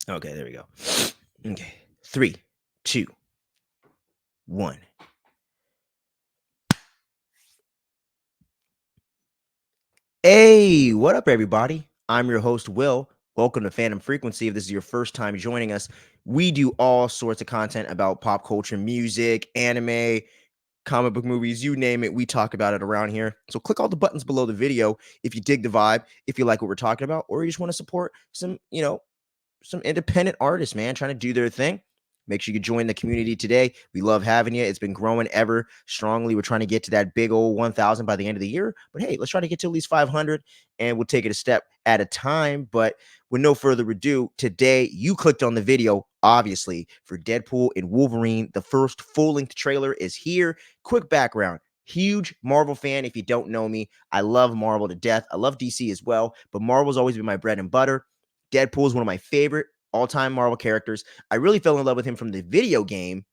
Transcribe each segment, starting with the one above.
Okay, there we go. Okay. 3, 2, 1. Hey, what up, everybody? I'm your host, Will. Welcome to Phantom Frequency. If this is your first time joining us, we do all sorts of content about pop culture, music, anime, comic book movies, you name it. We talk about it around here. So click all the buttons below the video if you dig the vibe, if you like what we're talking about, or you just want to support some independent artists, man, trying to do their thing. Make sure you join the community today. We love having you. It's been growing ever strongly. We're trying to get to that big old 1,000 by the end of the year. But hey, let's try to get to at least 500 and we'll take it a step at a time. But with no further ado, today you clicked on the video, obviously, for Deadpool and Wolverine. The first full length trailer is here. Quick background. Huge Marvel fan. If you don't know me, I love Marvel to death. I love DC as well, but Marvel's always been my bread and butter. Deadpool is one of my favorite all-time Marvel characters. I really fell in love with him from the video game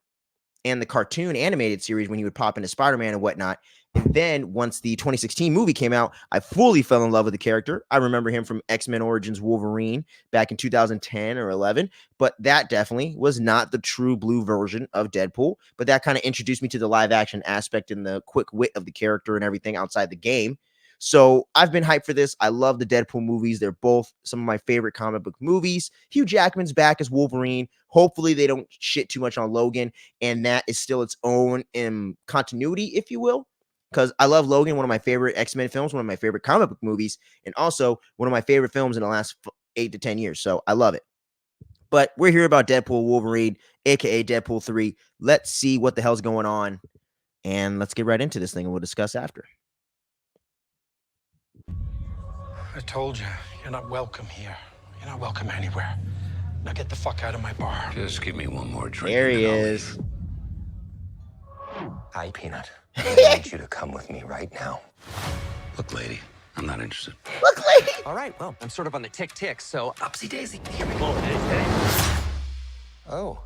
and the cartoon animated series when he would pop into Spider-Man and whatnot. And then once the 2016 movie came out, I fully fell in love with the character. I remember him from X-Men Origins Wolverine back in 2010 or 11, but that definitely was not the true blue version of Deadpool. But that kind of introduced me to the live action aspect and the quick wit of the character and everything outside the game. So I've been hyped for this. I love the Deadpool movies. They're both some of my favorite comic book movies. Hugh Jackman's back as Wolverine. Hopefully they don't shit too much on Logan, and that is still its own continuity, if you will. Because I love Logan, one of my favorite X-Men films, one of my favorite comic book movies, and also one of my favorite films in the last 8 to 10 years. So I love it. But we're here about Deadpool Wolverine, aka Deadpool 3. Let's see what the hell's going on. And let's get right into this thing and we'll discuss after. I told you, you're not welcome here. You're not welcome anywhere. Now get the fuck out of my bar. Just give me one more drink. There he and I'll is. leave. Hi, Peanut. I need you to come with me right now. Look, lady, I'm not interested. Look, lady. All right, well, I'm sort of on the tick-tick, so upsy daisy. Here we go. Oh,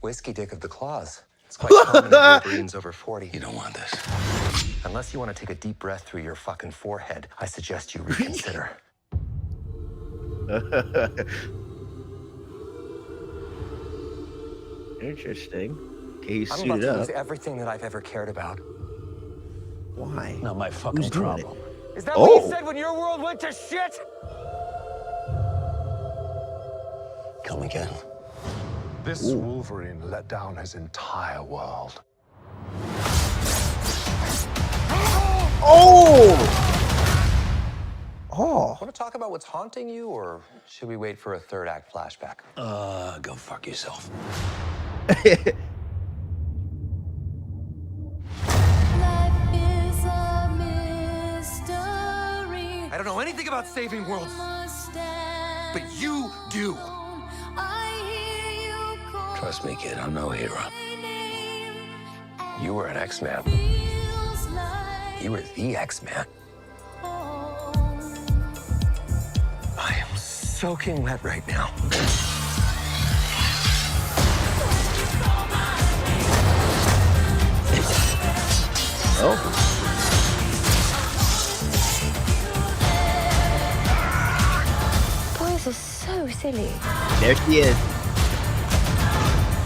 whiskey dick of the claws. It's quite common in Wolverines over 40. You don't want this. Unless you want to take a deep breath through your fucking forehead, I suggest you reconsider. Interesting. Okay, he's I'm about suited to lose up. everything that I've ever cared about. Why? Not my fucking Who's doing it? problem. Is that what Oh. you said when your world went to shit? Come again. This Wolverine let down his entire world. Oh! Want to talk about what's haunting you, or should we wait for a third act flashback? Go fuck yourself. I don't know anything about saving worlds, but you do. Trust me, kid, I'm no hero. You were an X-Man. You were the X-Man. I am soaking wet right now. Oh. Boys are so silly. There she is.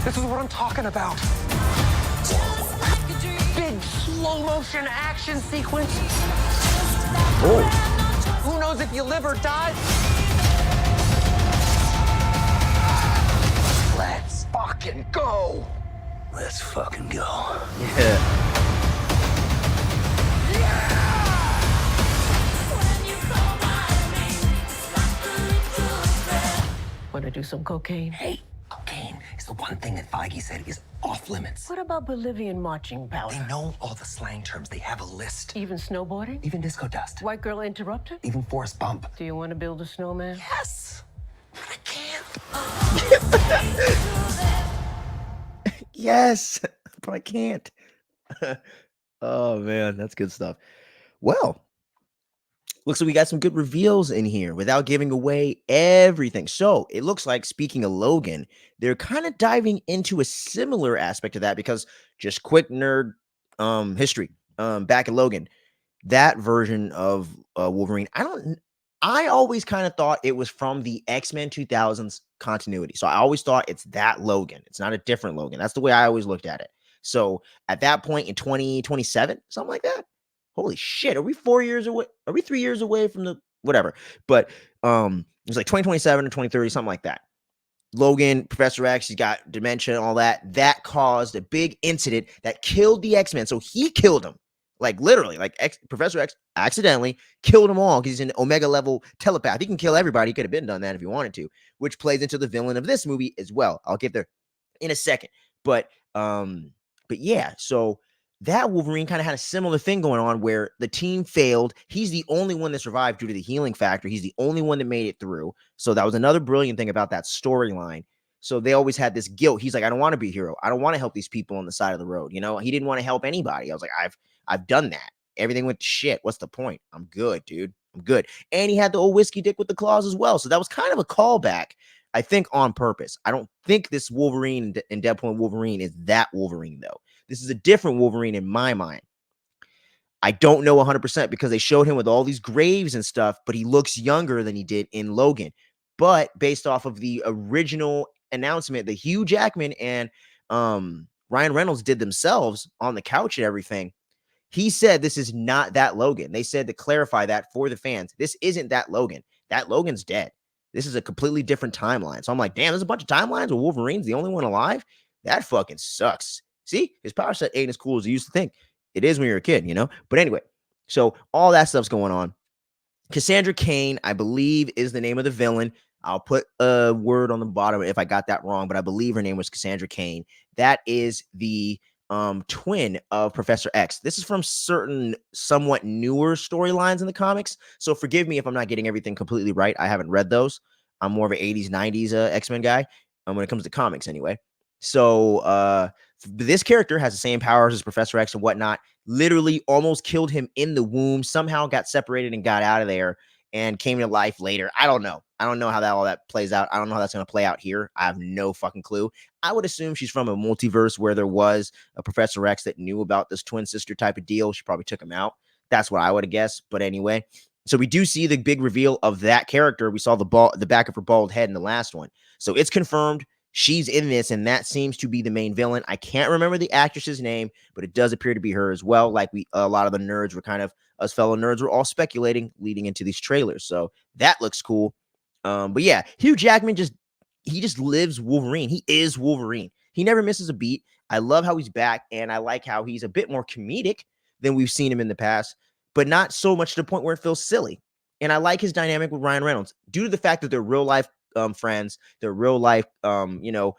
This is what I'm talking about. Big slow motion action sequence. Oh. Who knows if you live or die? Let's fucking go. Let's fucking go. Yeah. Want to do some cocaine? Hey, cocaine is the one thing that Feige said is off limits. What about Bolivian marching They powder? know all the slang terms. They have a list. Even snowboarding? Even disco dust. White girl interrupted? Even forest bump. Do you want to build a snowman? Yes. But I can't. Yes, but I can't. Oh man, that's good stuff. Well, looks like we got some good reveals in here without giving away everything. So it looks like, speaking of Logan, they're kind of diving into a similar aspect of that because just quick nerd history. Back in Logan, that version of Wolverine, I don't I always kind of thought it was from the X-Men 2000s continuity. So I always thought it's that Logan. It's not a different Logan. That's the way I always looked at it. So at that point in 2027, something like that. Holy shit, are we 4 years away? Are we 3 years away from the whatever? But it was like 2027 or 2030, something like that. Logan, Professor X, he's got dementia and all that. That caused a big incident that killed the X-Men. So he killed them. Like literally, like Professor X accidentally killed them all because he's an Omega level telepath. He can kill everybody. He could have been done that if he wanted to, which plays into the villain of this movie as well. I'll get there in a second. But yeah, so that Wolverine kind of had a similar thing going on where the team failed. He's the only one that survived due to the healing factor. He's the only one that made it through. So that was another brilliant thing about that storyline. So they always had this guilt. He's like, I don't want to be a hero. I don't want to help these people on the side of the road. You know, he didn't want to help anybody. I was like, I've done that. Everything went to shit. What's the point? I'm good, dude. I'm good. And he had the old whiskey dick with the claws as well. So that was kind of a callback, I think, on purpose. I don't think this Wolverine in Deadpool and Wolverine is that Wolverine, though. This is a different Wolverine in my mind. I don't know 100% because they showed him with all these graves and stuff, but he looks younger than he did in Logan. But based off of the original announcement that Hugh Jackman and Ryan Reynolds did themselves on the couch and everything, he said this is not that Logan. They said to clarify that for the fans. This isn't that Logan. That Logan's dead. This is a completely different timeline. So I'm like, damn, there's a bunch of timelines where Wolverine's the only one alive? That fucking sucks. See, his power set ain't as cool as you used to think. It is when you're a kid, you know? But anyway, so all that stuff's going on. Cassandra Cain, I believe, is the name of the villain. I'll put a word on the bottom if I got that wrong, but I believe her name was Cassandra Cain. That is the twin of Professor X. This is from certain somewhat newer storylines in the comics. So forgive me if I'm not getting everything completely right. I haven't read those. I'm more of an 80s, 90s X-Men guy when it comes to comics anyway. So this character has the same powers as Professor X and whatnot. Literally almost killed him in the womb, somehow got separated and got out of there and came to life later. I don't know. I don't know how all that plays out. I don't know how that's going to play out here. I have no fucking clue. I would assume she's from a multiverse where there was a Professor X that knew about this twin sister type of deal. She probably took him out. That's what I would have guessed. But anyway, so we do see the big reveal of that character. We saw the back of her bald head in the last one. So it's confirmed. She's in this, and that seems to be the main villain. I can't remember the actress's name, but it does appear to be her as well. Like a lot of the nerds were kind of, us fellow nerds were all speculating leading into these trailers. So that looks cool. But yeah, Hugh Jackman he just lives Wolverine. He is Wolverine. He never misses a beat. I love how he's back, and I like how he's a bit more comedic than we've seen him in the past, but not so much to the point where it feels silly. And I like his dynamic with Ryan Reynolds due to the fact that they're real life friends, they're real life, what's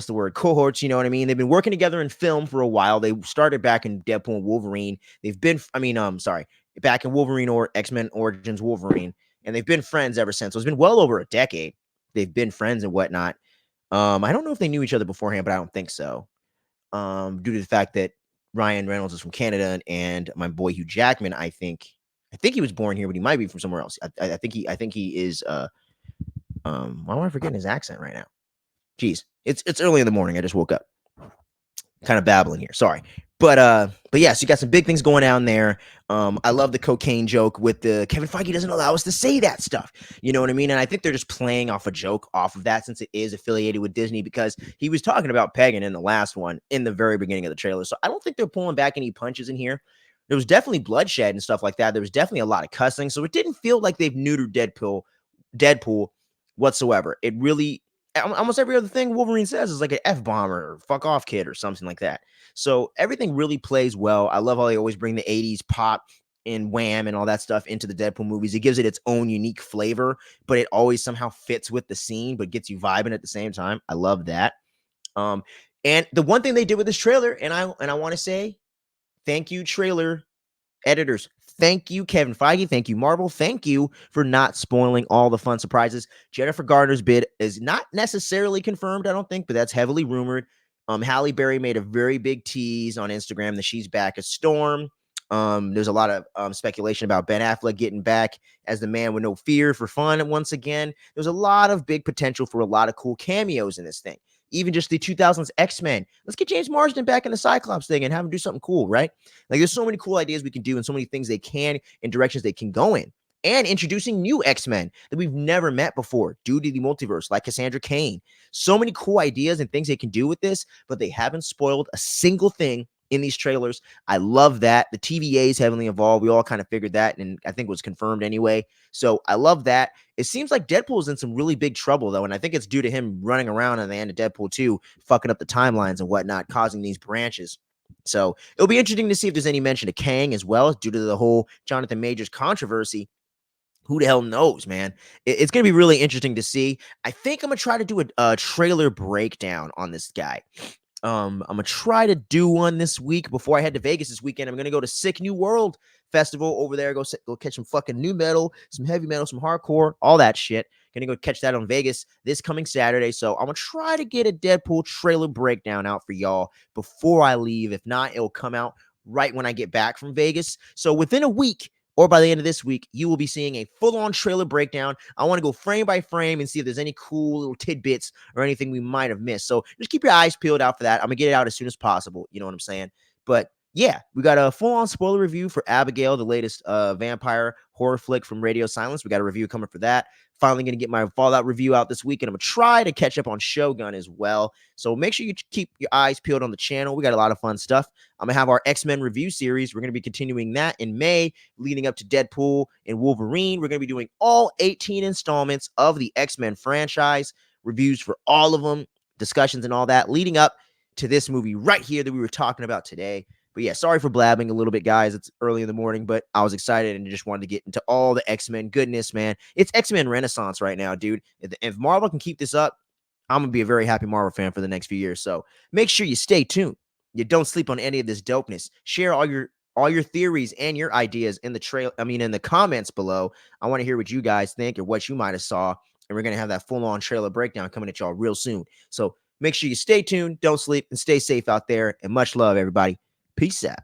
the word? Cohorts, you know what I mean? They've been working together in film for a while. They started back in Deadpool and Wolverine. Back in Wolverine or X-Men Origins Wolverine, and they've been friends ever since. So it's been well over a decade. They've been friends and whatnot. I don't know if they knew each other beforehand, but I don't think so. Due to the fact that Ryan Reynolds is from Canada and my boy Hugh Jackman, I think he was born here, but he might be from somewhere else. I think he is. Why am I forgetting his accent right now? Jeez, it's early in the morning. I just woke up, kind of babbling here. Sorry, but yeah. So you got some big things going down there. I love the cocaine joke with the Kevin Feige doesn't allow us to say that stuff. You know what I mean? And I think they're just playing off a joke off of that since it is affiliated with Disney because he was talking about pegging in the last one in the very beginning of the trailer. So I don't think they're pulling back any punches in here. There was definitely bloodshed and stuff like that. There was definitely a lot of cussing. So it didn't feel like they've neutered Deadpool whatsoever. It really, almost every other thing Wolverine says is like an F-bomb or fuck off kid or something like that. So everything really plays well. I love how they always bring the 80s pop and wham and all that stuff into the Deadpool movies. It gives it its own unique flavor, but it always somehow fits with the scene, but gets you vibing at the same time. I love that. And the one thing they did with this trailer, and I want to say, thank you, trailer editors. Thank you, Kevin Feige. Thank you, Marvel. Thank you for not spoiling all the fun surprises. Jennifer Garner's bid is not necessarily confirmed, I don't think, but that's heavily rumored. Halle Berry made a very big tease on Instagram that she's back as Storm. There's a lot of speculation about Ben Affleck getting back as the Man with No Fear for fun once again. There's a lot of big potential for a lot of cool cameos in this thing. Even just the 2000s X-Men. Let's get James Marsden back in the Cyclops thing and have him do something cool, right? Like there's so many cool ideas we can do and so many things they can and directions they can go in. and introducing new X-Men that we've never met before due to the multiverse, like Cassandra Cain. So many cool ideas and things they can do with this, but they haven't spoiled a single thing in these trailers. I love that. The TVA is heavily involved. We all kind of figured that, and I think it was confirmed anyway. So I love that. It seems like Deadpool is in some really big trouble, though, and I think it's due to him running around at the end of Deadpool 2, fucking up the timelines and whatnot, causing these branches. So it'll be interesting to see if there's any mention of Kang as well, due to the whole Jonathan Majors controversy. Who the hell knows, man? It's going to be really interesting to see. I think I'm going to try to do a trailer breakdown on this guy. I'm gonna try to do one this week before I head to Vegas this weekend. I'm gonna go to Sick New World Festival over there. Go catch some fucking new metal, some heavy metal, some hardcore, all that shit. Gonna go catch that on Vegas this coming Saturday. So I'm gonna try to get a Deadpool trailer breakdown out for y'all before I leave. If not, it'll come out right when I get back from Vegas. So within a week, or by the end of this week, you will be seeing a full-on trailer breakdown. I want to go frame by frame and see if there's any cool little tidbits or anything we might have missed. So just keep your eyes peeled out for that. I'm going to get it out as soon as possible. You know what I'm saying? But yeah, we got a full-on spoiler review for Abigail, the latest vampire horror flick from Radio Silence. We got a review coming for that. Finally going to get my Fallout review out this week, and I'm going to try to catch up on Shogun as well. So make sure you keep your eyes peeled on the channel. We got a lot of fun stuff. I'm going to have our X-Men review series. We're going to be continuing that in May, leading up to Deadpool and Wolverine. We're going to be doing all 18 installments of the X-Men franchise, reviews for all of them, discussions and all that, leading up to this movie right here that we were talking about today. But yeah, sorry for blabbing a little bit, guys. It's early in the morning, but I was excited and just wanted to get into all the X-Men goodness, man. It's X-Men Renaissance right now, dude. If Marvel can keep this up, I'm going to be a very happy Marvel fan for the next few years. So make sure you stay tuned. You don't sleep on any of this dopeness. Share all your theories and your ideas in the comments below. I want to hear what you guys think or what you might have saw. And we're going to have that full-on trailer breakdown coming at y'all real soon. So make sure you stay tuned, don't sleep, and stay safe out there. And much love, everybody. Peace out.